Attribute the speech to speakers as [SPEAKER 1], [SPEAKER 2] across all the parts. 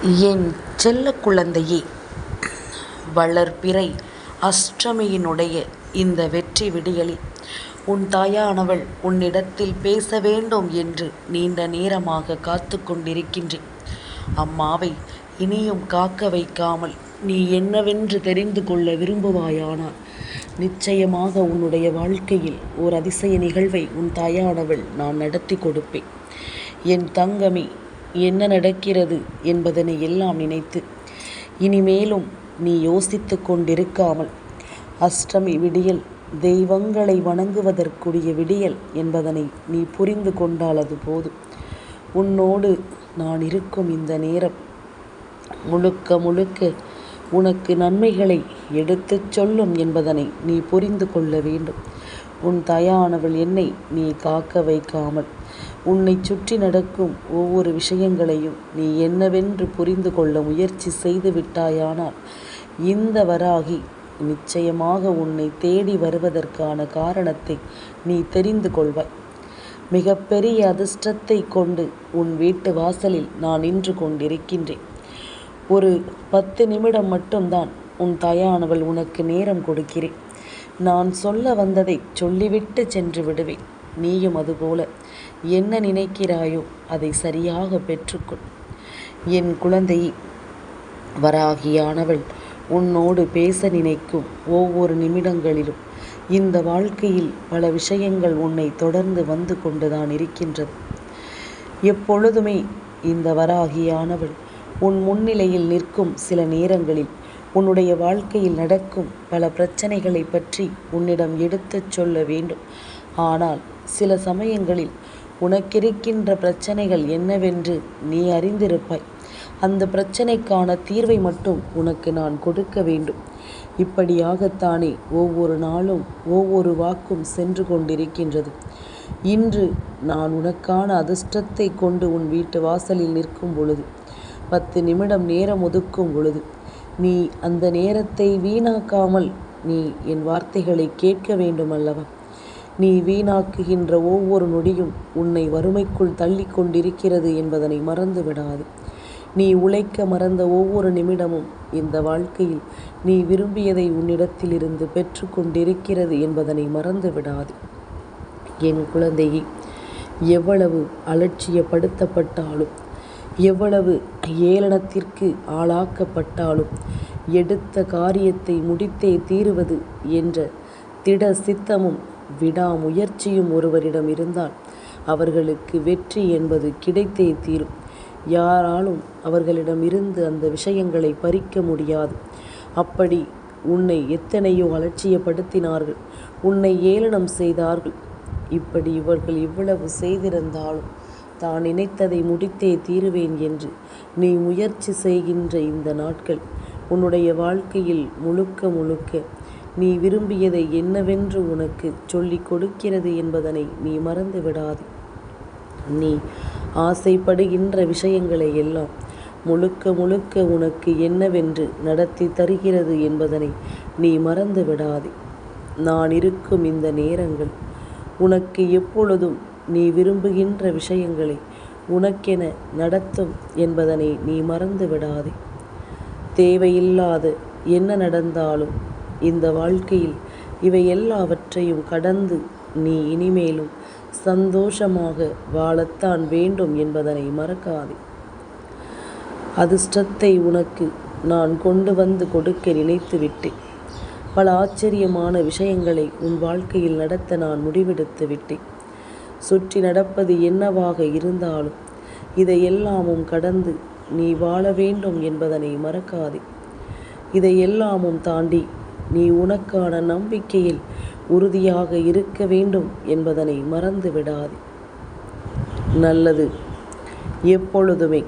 [SPEAKER 1] என் செல்ல குழந்தையே, வளர்பிறை அஷ்டமியினுடைய இந்த வெற்றி விடியலில் உன் தாயானவள் உன்னிடத்தில் பேச வேண்டும் என்று நீண்ட நேரமாக காத்து கொண்டிருக்கின்றேன். அம்மாவை இனியும் காக்க வைக்காமல் நீ என்னவென்று தெரிந்து கொள்ள விரும்புவாயானால் நிச்சயமாக உன்னுடைய வாழ்க்கையில் ஓர் அதிசய நிகழ்வை உன் தாயானவள் நான் நடத்தி கொடுப்பேன். என் தங்கமே, என்ன நடக்கிறது என்பதனை எல்லாம் நினைத்து இனிமேலும் நீ யோசித்து கொண்டிருக்காமல், அஷ்டமி விடியல் தெய்வங்களை வணங்குவதற்குரிய விடியல் என்பதனை நீ புரிந்து கொண்டால் அது போதும். உன்னோடு நான் இருக்கும் இந்த நேரம் முழுக்க முழுக்க உனக்கு நன்மைகளை எடுத்துச் சொல்லும் என்பதனை நீ புரிந்து கொள்ள வேண்டும். உன் தாயானவள் என்னை நீ காக்க வைக்காமல் உன்னை சுற்றி நடக்கும் ஒவ்வொரு விஷயங்களையும் நீ என்னவென்று புரிந்து கொள்ள முயற்சி செய்து விட்டாயானால் இந்த வராகி நிச்சயமாக உன்னை தேடி வருவதற்கான காரணத்தை நீ தெரிந்து கொள்வாய். மிகப்பெரிய அதிர்ஷ்டத்தை கொண்டு உன் வீட்டு வாசலில் நான் நின்று கொண்டிருக்கின்றேன். ஒரு 10 நிமிடம் மட்டும்தான் உன் தாயானவள் உனக்கு நேரம் கொடுக்கிறேன். நான் சொல்ல வந்ததை சொல்லிவிட்டு சென்று விடுவேன். நீயும் அதுபோல என்ன நினைக்கிறாயோ அதை சரியாக பெற்றுக்கொள். என் குழந்தையை, வராகியானவள் உன்னோடு பேச நினைக்கும் ஒவ்வொரு நிமிடங்களிலும் இந்த வாழ்க்கையில் பல விஷயங்கள் உன்னை தொடர்ந்து வந்து கொண்டுதான் இருக்கின்றது. எப்பொழுதுமே இந்த வராகியானவள் உன் முன்னிலையில் நிற்கும் சில நேரங்களில் உன்னுடைய வாழ்க்கையில் நடக்கும் பல பிரச்சனைகளை பற்றி உன்னிடம் எடுத்துச் சொல்ல வேண்டும். ஆனால் சில சமயங்களில் உனக்கிருக்கின்ற பிரச்சனைகள் என்னவென்று நீ அறிந்திருப்பாய். அந்த பிரச்சனைக்கான தீர்வை மட்டும் உனக்கு நான் கொடுக்க வேண்டும். இப்படியாகத்தானே ஒவ்வொரு நாளும் ஒவ்வொரு வாக்கும் சென்று கொண்டிருக்கின்றது. இன்று நான் உனக்கான அதிர்ஷ்டத்தை கொண்டு உன் வீட்டு வாசலில் நிற்கும் பொழுது, 10 நிமிடம் நேரம் ஒதுக்கும் பொழுது, நீ அந்த நேரத்தை வீணாக்காமல் நீ என் வார்த்தைகளை கேட்க வேண்டும் அல்லவா? நீ வீணாக்குகின்ற ஒவ்வொரு நொடியும் உன்னை வறுமைக்குள் தள்ளி கொண்டிருக்கிறது என்பதனை மறந்து விடாது. நீ உழைக்க மறந்த ஒவ்வொரு நிமிடமும் இந்த வாழ்க்கையில் நீ விரும்பியதை உன்னிடத்திலிருந்து பெற்று கொண்டிருக்கிறது என்பதனை மறந்து விடாது. என் குழந்தையை, எவ்வளவு அலட்சியப்படுத்தப்பட்டாலும், எவ்வளவு ஏளனத்திற்கு ஆளாக்கப்பட்டாலும் எடுத்த காரியத்தை முடித்தே தீருவது என்ற திட சித்தமும் விடாமுயற்சியும் ஒருவரிடம் இருந்தால் அவர்களுக்கு வெற்றி என்பது கிடைத்தே தீரும். யாராலும் அவர்களிடம் இருந்து அந்த விஷயங்களை பறிக்க முடியாது. அப்படி உன்னை எத்தனையோ அலட்சியப்படுத்தினார்கள், உன்னை ஏளனம் செய்தார்கள். இப்படி இவர்கள் இவ்வளவு செய்திருந்தாலும் தான் நினைத்ததை முடித்தே தீருவேன் என்று நீ முயற்சி செய்கின்ற இந்த நாட்கள் உன்னுடைய வாழ்க்கையில் முழுக்க முழுக்க நீ விரும்பியதை என்னவென்று உனக்கு சொல்லிக் கொடுக்கிறது என்பதனை நீ மறந்து விடாது. நீ ஆசைப்படுகின்ற விஷயங்களை எல்லாம் முழுக்க முழுக்க உனக்கு என்னவென்று நடத்தி தருகிறது என்பதனை நீ மறந்து விடாதே. நான் இருக்கும் இந்த நேரங்கள் உனக்கு எப்பொழுதும் நீ விரும்புகின்ற விஷயங்களை உனக்கென நடத்தும் என்பதனை நீ மறந்து விடாதே. தேவையில்லாத என்ன நடந்தாலும் இந்த வாழ்க்கையில் இவை எல்லாவற்றையும் கடந்து நீ இனிமேலும் சந்தோஷமாக வாழத்தான் வேண்டும் என்பதனை மறக்காதே. அதிர்ஷ்டத்தை உனக்கு நான் கொண்டு வந்து கொடுக்க நினைத்து விட்டேன். பல ஆச்சரியமான விஷயங்களை உன் வாழ்க்கையில் நடத்த நான் முடிவெடுத்து விட்டேன். சுற்றி நடப்பது என்னவாக இருந்தாலும் இதையெல்லாமும் கடந்து நீ வாழ வேண்டும் என்பதனை மறக்காதே. இதையெல்லாமும் தாண்டி நீ உனக்கான நம்பிக்கையில் உறுதியாக இருக்க வேண்டும் என்பதனை மறந்து விடாதே. நல்லது எப்பொழுதுமே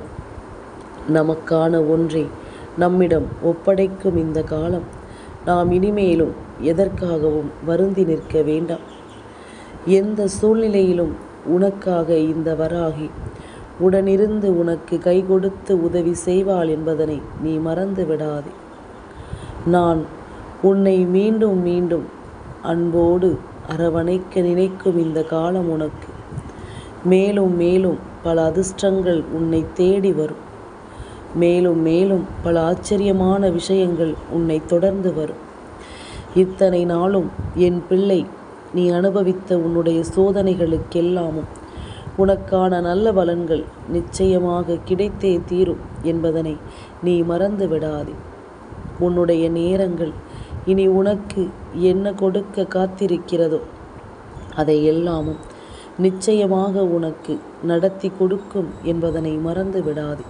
[SPEAKER 1] நமக்கான ஒன்றை நம்மிடம் ஒப்படைக்கும் இந்த காலம் நாம் இனிமேலும் எதற்காகவும் வருந்தி நிற்க வேண்டாம். எந்த சூழ்நிலையிலும் உனக்காக இந்த வராகி உடனிருந்து உனக்கு கை கொடுத்து உதவி செய்வாள் என்பதனை நீ மறந்து விடாதே. நான் உன்னை மீண்டும் மீண்டும் அன்போடு அரவணைக்க நினைக்கும் இந்த காலம் உனக்கு மேலும் மேலும் பல அதிர்ஷ்டங்கள் உன்னை தேடி வரும். மேலும் மேலும் பல ஆச்சரியமான விஷயங்கள் உன்னை தொடர்ந்து வரும். இத்தனை நாளும் என் பிள்ளை, நீ அனுபவித்த உன்னுடைய சோதனைகளுக்கெல்லாமும் உனக்கான நல்ல பலன்கள் நிச்சயமாக கிடைத்தே தீரும் என்பதனை நீ மறந்து விடாதே. உன்னுடைய நேரங்கள் இனி உனக்கு என்ன கொடுக்க காத்திருக்கிறதோ அதை எல்லாமும் நிச்சயமாக உனக்கு நடத்தி கொடுக்கும் என்பதனை மறந்து விடாதே.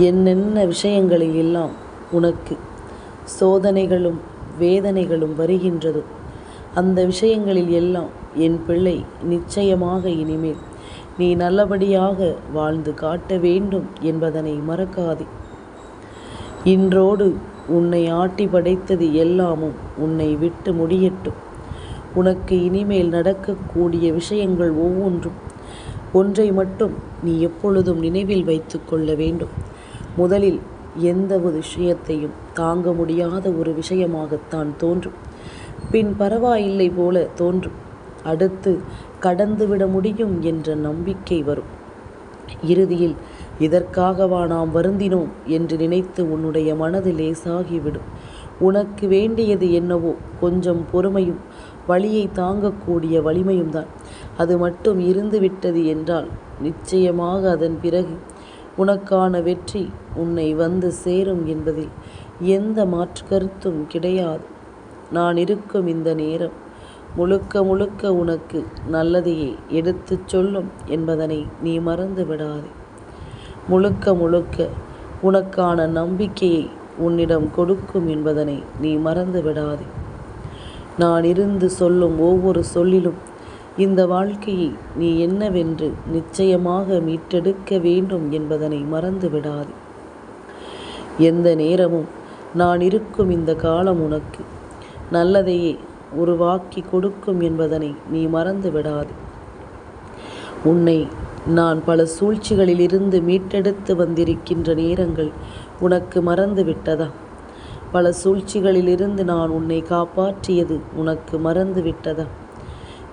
[SPEAKER 1] என்னென்ன விஷயங்களில் எல்லாம் உனக்கு சோதனைகளும் வேதனைகளும் வருகின்றதோ அந்த விஷயங்களில் எல்லாம் என் பிள்ளை நிச்சயமாக இனிமேல் நீ நல்லபடியாக வாழ்ந்து காட்ட வேண்டும் என்பதனை மறக்காதே. இன்றோடு உன்னை ஆட்டி படைத்தது எல்லாமும் உன்னை விட்டு முடியட்டும். உனக்கு இனிமேல் நடக்கக்கூடிய விஷயங்கள் ஒவ்வொன்றும் ஒன்றை மட்டும் நீ எப்பொழுதும் நினைவில் வைத்து கொள்ள வேண்டும். முதலில் எந்த ஒரு விஷயத்தையும் தாங்க முடியாத ஒரு விஷயமாகத்தான் தோன்றும். பின் பரவாயில்லை போல தோன்றும். அடுத்து கடந்துவிட முடியும் என்ற நம்பிக்கை வரும். இறுதியில் இதற்காகவா நாம் வருந்தினோம் என்று நினைத்து உன்னுடைய மனது லேசாகிவிடும். உனக்கு வேண்டியது என்னவோ கொஞ்சம் பொறுமையும் வலியை தாங்கக்கூடிய வலிமையும் தான். அது மட்டும் இருந்து விட்டது என்றால் நிச்சயமாக அதன் பிறகு உனக்கான வெற்றி உன்னை வந்து சேரும் என்பதில் எந்த மாற்று கருத்தும் கிடையாது. நான் இருக்கும் இந்த நேரம் முழுக்க முழுக்க உனக்கு நல்லதையே எடுத்துச் சொல்லும் என்பதனை நீ மறந்து விடாதே. முழுக்க முழுக்க உனக்கான நம்பிக்கையை உன்னிடம் கொடுக்கும் என்பதனை நீ மறந்து விடாதே. நான் இருந்து சொல்லும் ஒவ்வொரு சொல்லிலும் இந்த வாழ்க்கையை நீ என்னவென்று நிச்சயமாக மீட்டெடுக்க வேண்டும் என்பதனை மறந்து விடாதே. எந்த நேரமும் நான் இருக்கும் இந்த காலம் உனக்கு நல்லதையே உருவாக்கி கொடுக்கும் என்பதனை நீ மறந்து விடாதே. உன்னை நான் பல சூழ்ச்சிகளிலிருந்து மீட்டெடுத்து வந்திருக்கின்ற நேரங்கள் உனக்கு மறந்து விட்டதா? பல சூழ்ச்சிகளிலிருந்து நான் உன்னை காப்பாற்றியது உனக்கு மறந்து விட்டதா?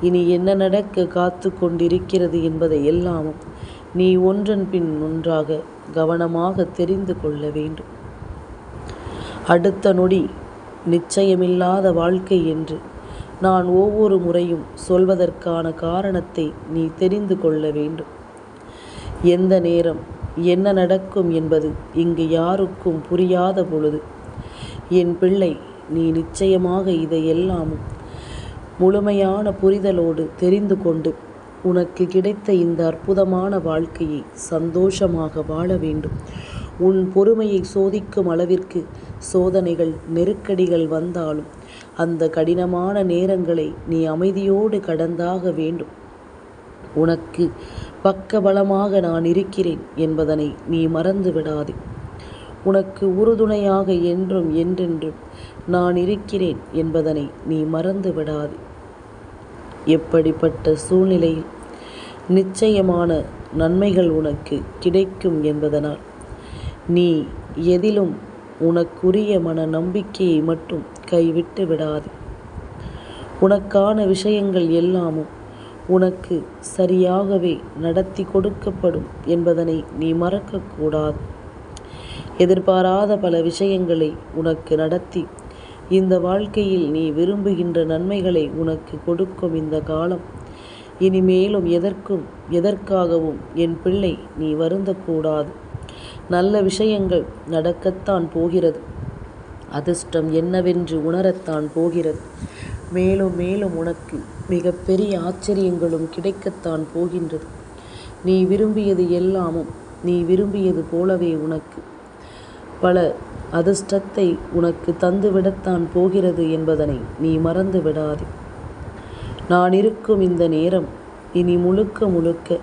[SPEAKER 1] இனி என்ன நடக்க காத்து கொண்டிருக்கிறது என்பதை எல்லாமும் நீ ஒன்றன் பின் ஒன்றாக கவனமாக தெரிந்து கொள்ள வேண்டும். அடுத்த நொடி நிச்சயமில்லாத வாழ்க்கை என்று நான் ஒவ்வொரு முறையும் சொல்வதற்கான காரணத்தை நீ தெரிந்து கொள்ள வேண்டும். எந்த நேரம் என்ன நடக்கும் என்பது இங்கு யாருக்கும் புரியாத பொழுது என் பிள்ளை, நீ நிச்சயமாக இதையெல்லாமும் முழுமையான புரிதலோடு தெரிந்து கொண்டு உனக்கு கிடைத்த இந்த அற்புதமான வாழ்க்கையை சந்தோஷமாக வாழ வேண்டும். உன் பொறுமையை சோதிக்கும் அளவிற்கு சோதனைகள் நெருக்கடிகள் வந்தாலும் அந்த கடினமான நேரங்களை நீ அமைதியோடு கடந்தாக வேண்டும். உனக்கு பக்கபலமாக நான் இருக்கிறேன் என்பதனை நீ மறந்து விடாதே. உனக்கு உறுதுணையாக என்றும் என்றென்றும் நான் இருக்கிறேன் என்பதனை நீ மறந்து விடாதே. எப்படிப்பட்ட சூழ்நிலையில் நிச்சயமான நன்மைகள் உனக்கு கிடைக்கும் என்பதனால் நீ எதிலும் உனக்குரிய மன நம்பிக்கையை மட்டும் கைவிட்டு விடாதே. உனக்கான விஷயங்கள் எல்லாமும் உனக்கு சரியாகவே நடத்தி கொடுக்கப்படும் என்பதனை நீ மறக்கக்கூடாது. எதிர்பாராத பல விஷயங்களை உனக்கு நடத்தி இந்த வாழ்க்கையில் நீ விரும்புகின்ற நன்மைகளை உனக்கு கொடுக்கும் இந்த காலம் இனிமேலும் எதற்காகவும் என் பிள்ளை நீ வருந்தக்கூடாது. நல்ல விஷயங்கள் நடக்கத்தான் போகிறது. அதிர்ஷ்டம் என்னவென்று உணரத்தான் போகிறது. மேலும் மேலும் உனக்கு மிகப்பெரிய ஆச்சரியங்களும் கிடைக்கத்தான் போகின்றது. நீ விரும்பியது எல்லாமும் நீ விரும்பியது போலவே உனக்கு பல அதிர்ஷ்டத்தை உனக்கு தந்துவிடத்தான் போகிறது என்பதனை நீ மறந்து விடாதே. நான் இருக்கும் இந்த நேரம் இனி முழுக்க முழுக்க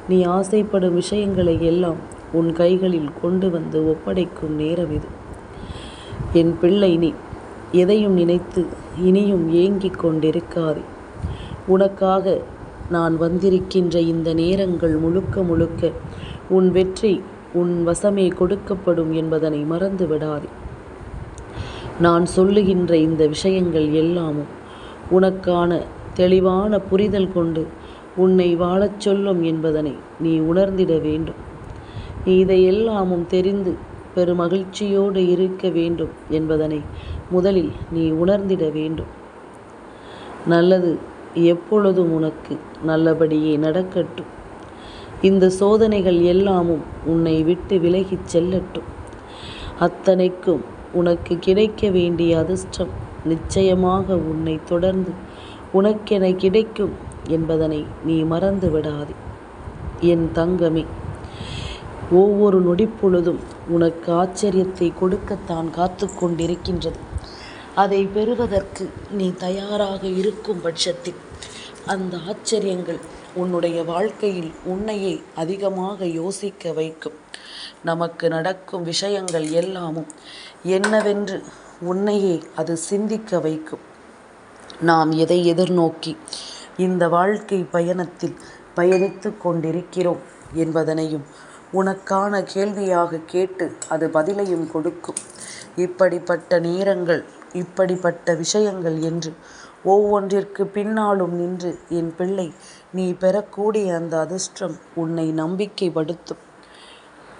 [SPEAKER 1] நீ ஆசைப்படும் விஷயங்களை எல்லாம் உன் கைகளில் கொண்டு வந்து ஒப்படைக்கும் நேரம் இது. என் பிள்ளை, நீ எதையும் நினைத்து இனியும் ஏங்கிக் கொண்டிருக்காதே. உனக்காக நான் வந்திருக்கின்ற இந்த நேரங்கள் முழுக்க முழுக்க உன் வெற்றி உன் வசமே கொடுக்கப்படும் என்பதனை மறந்து விடாதே. நான் சொல்லுகின்ற இந்த விஷயங்கள் எல்லாமும் உனக்கான தெளிவான புரிதல் கொண்டு உன்னை வாழச் சொல்லும் என்பதனை நீ உணர்ந்திட வேண்டும். இதையெல்லாமும் தெரிந்து பெருமகிழ்ச்சியோடு இருக்க வேண்டும் என்பதனை முதலில் நீ உணர்ந்திட வேண்டும். நல்லது எப்பொழுதும் உனக்கு நல்லபடியே நடக்கட்டும். இந்த சோதனைகள் எல்லாமும் உன்னை விட்டு விலகிச் செல்லட்டும். அத்தனைக்கும் உனக்கு கிடைக்க வேண்டிய அதிர்ஷ்டம் நிச்சயமாக உன்னை தொடர்ந்து உனக்கென கிடைக்கும் என்பதனை நீ மறந்து விடாதே. என் தங்கமே, ஒவ்வொரு நொடிப்பொழுதும் உனக்கு ஆச்சரியத்தை கொடுக்கத்தான் காத்து கொண்டிருக்கின்றது. அதை பெறுவதற்கு நீ தயாராக இருக்கும் பட்சத்தில் அந்த ஆச்சரியங்கள் உன்னுடைய வாழ்க்கையில் உன்னையே அதிகமாக யோசிக்க வைக்கும். நமக்கு நடக்கும் விஷயங்கள் எல்லாமும் என்னவென்று உன்னையே அது சிந்திக்க வைக்கும். நாம் எதை எதிர்நோக்கி இந்த வாழ்க்கை பயணத்தில் பயணித்து கொண்டிருக்கிறோம் என்பதனையும் உனக்கான கேள்வியாக கேட்டு அது பதிலையும் கொடுக்கும். இப்படிப்பட்ட நேரங்கள், இப்படிப்பட்ட விஷயங்கள் என்று ஒவ்வொன்றிற்கு பின்னாலும் நின்று என் பிள்ளை நீ பெறக்கூடிய அந்த அதிர்ஷ்டம் உன்னை நம்பிக்கைப்படுத்தும்.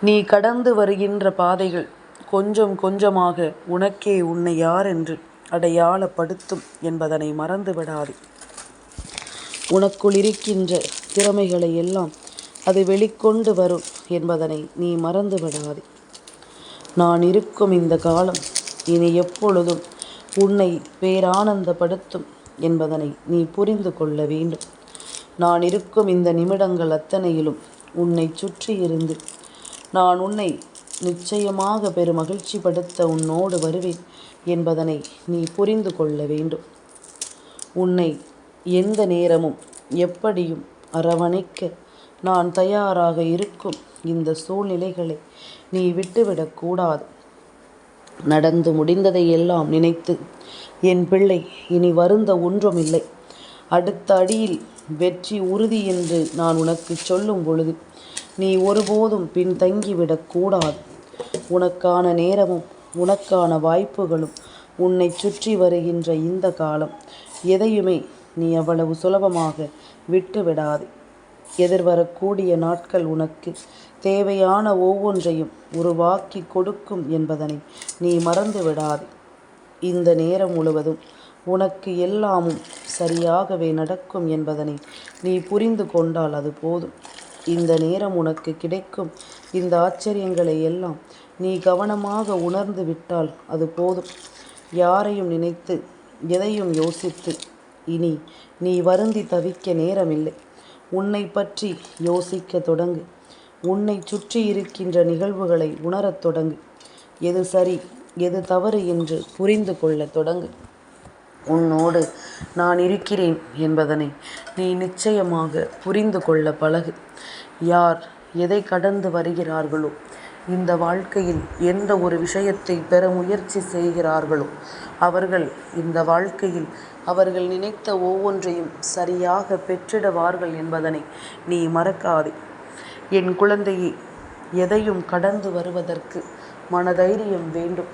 [SPEAKER 1] நீ கடந்து வருகின்ற பாதைகள் கொஞ்சம் கொஞ்சமாக உனக்கே உன்னை யார் என்று அடையாளப்படுத்தும் என்பதனை மறந்து விடாதே. உனக்குள் இருக்கின்ற திறமைகளை எல்லாம் அது வெளிக்கொண்டு வரும் என்பதனை நீ மறந்து விடாதே. நான் இருக்கும் இந்த காலம் இனி எப்பொழுதும் உன்னை பேரானந்தப்படுத்தும் என்பதனை நீ புரிந்து கொள்ள வேண்டும். நான் இருக்கும் இந்த நிமிடங்கள் அத்தனையிலும் உன்னை சுற்றி இருந்து நான் உன்னை நிச்சயமாக பெருமகிழ்ச்சிப்படுத்த உன்னோடு வருவேன் என்பதனை நீ புரிந்து கொள்ள வேண்டும். உன்னை எந்த நேரமும் எப்படியும் அரவணைக்க நான் தயாராக இருக்கும் இந்த சூழ்நிலைகளை நீ விட்டுவிடக்கூடாது. நடந்து முடிந்ததை எல்லாம் நினைத்து என் பிள்ளை இனி வருந்த ஒன்றுமில்லை. அடுத்த அடியில் வெற்றி உறுதி என்று நான் உனக்கு சொல்லும் பொழுது நீ ஒருபோதும் பின்தங்கிவிடக்கூடாது. உனக்கான நேரமும் உனக்கான வாய்ப்புகளும் உன்னை சுற்றி வருகின்ற இந்த காலம் எதையுமே நீ அவ்வளவு சுலபமாக விட்டுவிடாதே. எதிர்வரக்கூடிய நாட்கள் உனக்கு தேவையான ஒவ்வொன்றையும் உருவாக்கி கொடுக்கும் என்பதனை நீ மறந்து விடாதே. இந்த நேரம் முழுவதும் உனக்கு எல்லாமும் சரியாகவே நடக்கும் என்பதனை நீ புரிந்து கொண்டால் அது போதும். இந்த நேரம் உனக்கு கிடைக்கும் இந்த ஆச்சரியங்களை எல்லாம் நீ கவனமாக உணர்ந்து விட்டால் அது போதும். யாரையும் நினைத்து எதையும் யோசித்து இனி நீ வருந்தி தவிக்க நேரமில்லை. உன்னை பற்றி யோசிக்க தொடங்கு. உன்னை சுற்றி இருக்கின்ற நிகழ்வுகளை உணரத் தொடங்கு. எது சரி எது தவறு என்று புரிந்து கொள்ள தொடங்கு. உன்னோடு நான் இருக்கிறேன் என்பதனை நீ நிச்சயமாக புரிந்து கொள்ள பழகு. யார் எதை கடந்து வருகிறார்களோ, இந்த வாழ்க்கையில் எந்த ஒரு விஷயத்தை பெற முயற்சி செய்கிறார்களோ, அவர்கள் இந்த வாழ்க்கையில் அவர்கள் நினைத்த ஒவ்வொன்றையும் சரியாக பெற்றிடுவார்கள் என்பதனை நீ மறக்காதே. என் குழந்தையே, எதையும் கடந்து வருவதற்கு மனதைரியம் வேண்டும்.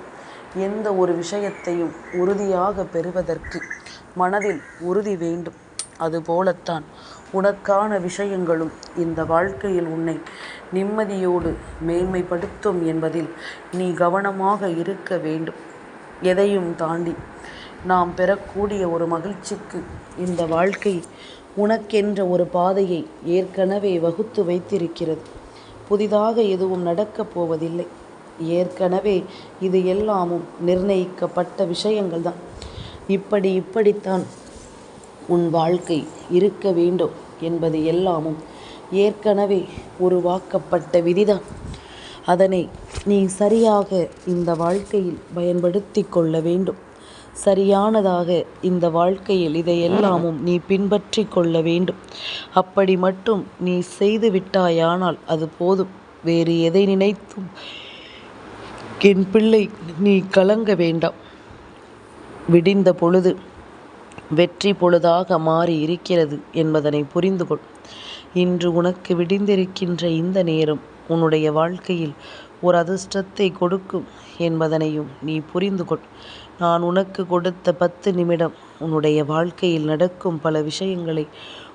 [SPEAKER 1] எந்த ஒரு விஷயத்தையும் உறுதியாக பெறுவதற்கு மனதில் உறுதி வேண்டும். அதுபோலத்தான் உனக்கான விஷயங்களும் இந்த வாழ்க்கையில் உன்னை நிம்மதியோடு மேன்மைப்படுத்தும் என்பதில் நீ கவனமாக இருக்க வேண்டும். எதையும் தாண்டி நாம் பெறக்கூடிய ஒரு மகிழ்ச்சிக்கு இந்த வாழ்க்கை உனக்கென்ற ஒரு பாதையை ஏற்கனவே வகுத்து வைத்திருக்கிறது. புதிதாக எதுவும் நடக்கப் போவதில்லை. ஏற்கனவே இது எல்லாமும் நிர்ணயிக்கப்பட்ட விஷயங்கள் தான். இப்படித்தான் உன் வாழ்க்கை இருக்க வேண்டும் என்பது எல்லாமும் ஏற்கனவே உருவாக்கப்பட்ட விதிதான். அதனை நீ சரியாக இந்த வாழ்க்கையில் பயன்படுத்தி கொள்ள வேண்டும். சரியானதாக இந்த வாழ்க்கையில் இதையெல்லாமும் நீ பின்பற்றி கொள்ள வேண்டும். அப்படி மட்டும் நீ செய்து விட்டாயானால் அது போதும். வேறு எதை நினைத்தும் என் பிள்ளை நீ கலங்க வேண்டாம். விடிந்த பொழுது வெற்றி பொழுதாக மாறி இருக்கிறது என்பதனை புரிந்து கொள். இன்று உனக்கு விடிந்திருக்கின்ற இந்த நேரம் உன்னுடைய வாழ்க்கையில் ஒரு அதிர்ஷ்டத்தை கொடுக்கும் என்பதனையும் நீ புரிந்து கொள். நான் உனக்கு கொடுத்த 10 நிமிடம் உன்னுடைய வாழ்க்கையில் நடக்கும் பல விஷயங்களை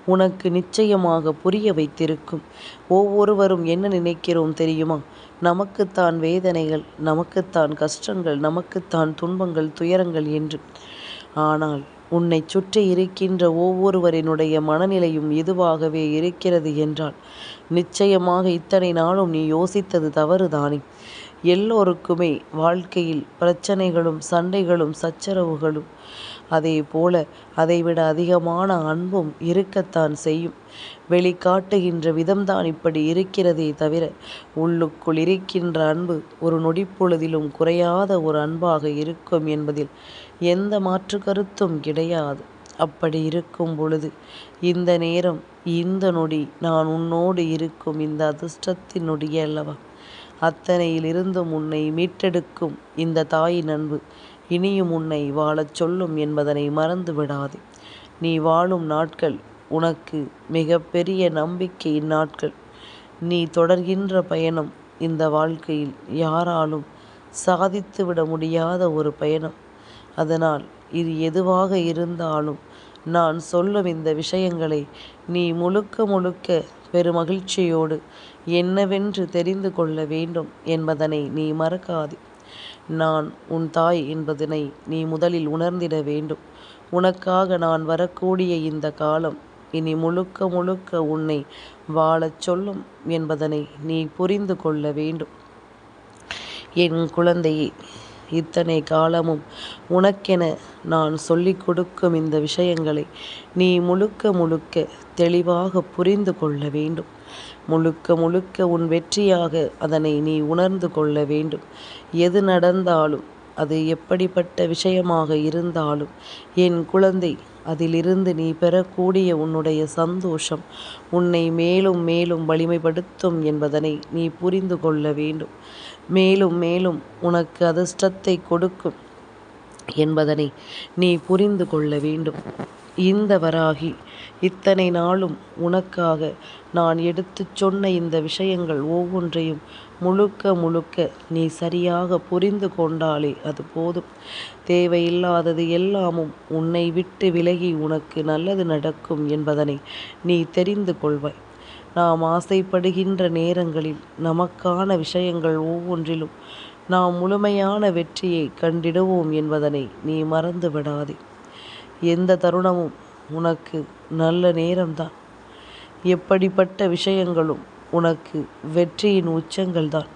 [SPEAKER 1] உனக்கு நிச்சயமாக புரிய வைத்திருக்கும். ஒவ்வொருவரும் என்ன நினைக்கிறோம் தெரியுமா? நமக்குத்தான் வேதனைகள், நமக்குத்தான் கஷ்டங்கள், நமக்குத்தான் துன்பங்கள், துயரங்கள் என்று. ஆனால் உன்னை சுற்றி இருக்கின்ற ஒவ்வொருவரினுடைய மனநிலையும் இதுவாகவே இருக்கிறது என்றால் நிச்சயமாக இத்தனை நாளும் நீ யோசித்தது தவறுதானே. எல்லோருக்குமே வாழ்க்கையில் பிரச்சனைகளும் சண்டைகளும் சச்சரவுகளும் அதே போல அதைவிட அதிகமான அன்பும் இருக்கத்தான் செய்யும். வெளிக்காட்டுகின்ற விதம்தான் இப்படி இருக்கிறதே தவிர உள்ளுக்குள் இருக்கின்ற அன்பு ஒரு நொடிப்பொழுதிலும் குறையாத ஒரு அன்பாக இருக்கும் என்பதில் எந்த மாற்று கருத்தும் கிடையாது. அப்படி இருக்கும் பொழுது இந்த நேரம், இந்த நொடி நான் உன்னோடு இருக்கும் இந்த அதிர்ஷ்டத்தின் நொடியே அல்லவா? அத்தனையிலிருந்தும் உன்னை மீட்டெடுக்கும் இந்த தாயின் அன்பு இனியும் உன்னை வாழச் சொல்லும் என்பதனை மறந்து விடாதே. நீ வாழும் நாட்கள் உனக்கு மிக பெரிய நம்பிக்கையின் நாட்கள். நீ தொடர்கின்ற பயணம் இந்த வாழ்க்கையில் யாராலும் சாதித்துவிட முடியாத ஒரு பயணம். அதனால் இது எதுவாக இருந்தாலும் நான் சொல்லும் இந்த விஷயங்களை நீ முழுக்க முழுக்க பெருமகிழ்ச்சியோடு என்னவென்று தெரிந்து கொள்ள வேண்டும் என்பதனை நீ மறக்காதே. நான் உன் தாய் என்பதனை நீ முதலில் உணர்ந்திட வேண்டும். உனக்காக நான் வரக்கூடிய இந்த காலம் இனி முழுக்க முழுக்க உன்னை வாழச் சொல்லும் என்பதனை நீ புரிந்து கொள்ள வேண்டும். என் குழந்தையே, இத்தனை காலமும் உனக்கென நான் சொல்லிக் கொடுக்கும் இந்த விஷயங்களை நீ முழுக்க முழுக்க தெளிவாக புரிந்து கொள்ள வேண்டும். முழுக்க முழுக்க உன் வெற்றியாக அதனை நீ உணர்ந்து கொள்ள வேண்டும். எது நடந்தாலும், அது எப்படிப்பட்ட விஷயமாக இருந்தாலும் என் குழந்தை, அதிலிருந்து நீ பெறக்கூடிய உன்னுடைய சந்தோஷம் உன்னை மேலும் மேலும் வலிமைப்படுத்தும் என்பதனை நீ புரிந்து கொள்ள வேண்டும். மேலும் மேலும் உனக்கு அதிர்ஷ்டத்தை கொடுக்கும் என்பதனை நீ புரிந்து கொள்ள வேண்டும். இந்த வராகி இத்தனை நாளும் உனக்காக நான் எடுத்துச் சொன்ன இந்த விஷயங்கள் ஒவ்வொன்றையும் முழுக்க முழுக்க நீ சரியாக புரிந்து கொண்டாலே அது போதும். தேவையில்லாதது எல்லாமும் உன்னை விட்டு விலகி உனக்கு நல்லது நடக்கும் என்பதனை நீ தெரிந்து கொள்வாய். நாம் ஆசைப்படுகின்ற நேரங்களில் நமக்கான விஷயங்கள் ஒவ்வொன்றிலும் நாம் முழுமையான வெற்றியை கண்டிடுவோம் என்பதனை நீ மறந்து விடாதே. எந்த தருணமும் உனக்கு நல்ல நேரம்தான். எப்படிப்பட்ட விஷயங்களும் உனக்கு வெற்றியின் உச்சங்கள்தான்.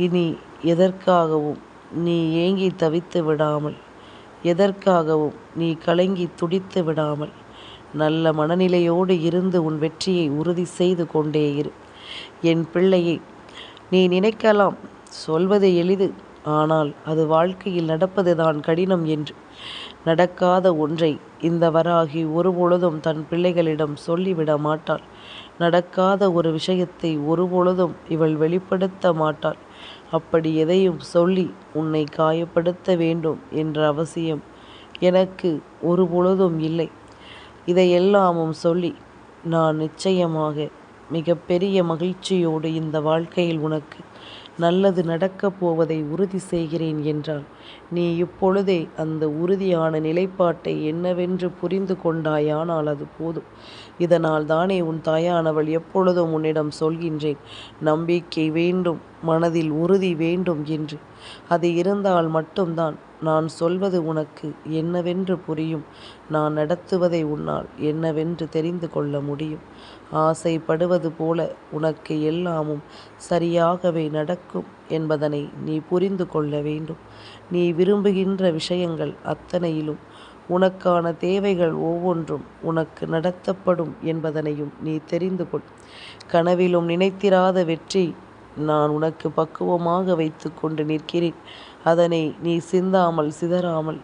[SPEAKER 1] இனி எதற்காகவும் நீ ஏங்கி தவித்து விடாமல், எதற்காகவும் நீ கலங்கி துடித்து விடாமல் நல்ல மனநிலையோடு இருந்து உன் வெற்றியை உறுதி செய்து கொண்டே இரு. என் பிள்ளையை, நீ நினைக்கலாம் சொல்வது எளிது, ஆனால் அது வாழ்க்கையில் நடப்பதுதான் கடினம் என்று. நடக்காத ஒன்றை இந்த வராகி ஒருபொழுதும் தன் பிள்ளைகளிடம் சொல்லிவிட மாட்டாள். நடக்காத ஒரு விஷயத்தை ஒருபொழுதும் இவள் வெளிப்படுத்த மாட்டாள். அப்படி எதையும் சொல்லி உன்னை காயப்படுத்த வேண்டும் என்ற அவசியம் எனக்கு ஒருபொழுதும் இல்லை. இதையெல்லாமும் சொல்லி நான் நிச்சயமாக மிகப்பெரிய மகிழ்ச்சியோடு இந்த வாழ்க்கையில் உனக்கு நல்லது நடக்கப் போவதை உறுதி செய்கிறேன் என்றால் நீ இப்பொழுதே அந்த உறுதியான நிலைப்பாட்டை என்னவென்று புரிந்து கொண்டாயானால் அது போதும். இதனால் தானே உன் தாயானவள் எப்பொழுதும் உன்னிடம் சொல்கின்றேன், நம்பிக்கை வேண்டும், மனதில் உறுதி வேண்டும் என்று. அது இருந்தால் மட்டும்தான் நான் சொல்வது உனக்கு என்னவென்று புரியும். நான் நடத்துவதை உன்னால் என்னவென்று தெரிந்து கொள்ள முடியும். ஆசைப்படுவது போல உனக்கு எல்லாமும் சரியாகவே நடக்கும் என்பதனை நீ புரிந்து கொள்ள வேண்டும். நீ விரும்புகின்ற விஷயங்கள் அத்தனையிலும் உனக்கான தேவைகள் ஒவ்வொன்றும் உனக்கு நடத்தப்படும் என்பதனையும் நீ தெரிந்து கொள். கனவிலும் நினைத்திராத வெற்றி நான் உனக்கு பக்குவமாக வைத்து கொண்டு நிற்கிறேன். அதனை நீ சிந்தாமல் சிதறாமல்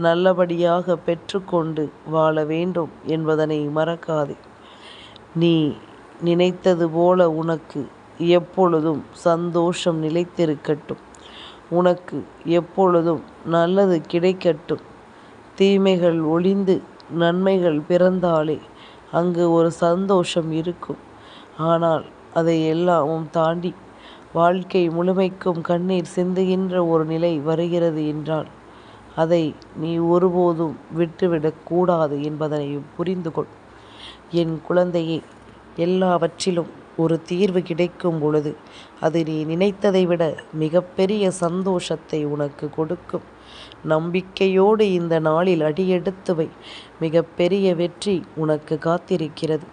[SPEAKER 1] நல்லபடியாக பெற்றுக்கொண்டு வாழ வேண்டும் என்பதனை மறக்காதே. நீ நினைத்தது போல உனக்கு எப்பொழுதும் சந்தோஷம் நிலைத்திருக்கட்டும். உனக்கு எப்பொழுதும் நல்லது கிடைக்கட்டும். தீமைகள் ஒழிந்து நன்மைகள் பிறந்தாலே அங்கு ஒரு சந்தோஷம் இருக்கும். ஆனால் அதை எல்லாமும் தாண்டி வாழ்க்கை முழுமைக்கும் கண்ணீர் சிந்துகின்ற ஒரு நிலை வருகிறது என்றால் அதை நீ ஒருபோதும் விட்டுவிடக்கூடாது என்பதனையும் புரிந்து கொள். என் குழந்தையே, எல்லாவற்றிலும் ஒரு தீர்வு கிடைக்கும் பொழுது அது நீ நினைத்ததை விட மிகப்பெரிய சந்தோஷத்தை உனக்கு கொடுக்கும். நம்பிக்கையோடு இந்த நாளில் அடியெடுத்து வை. மிகப்பெரிய வெற்றி உனக்கு காத்திருக்கிறது.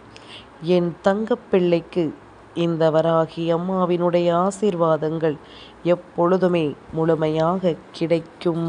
[SPEAKER 1] என் தங்கப்பிள்ளைக்கு இந்த வராகி அம்மாவினுடைய ஆசீர்வாதங்கள் எப்பொழுதுமே முழுமையாக கிடைக்கும்.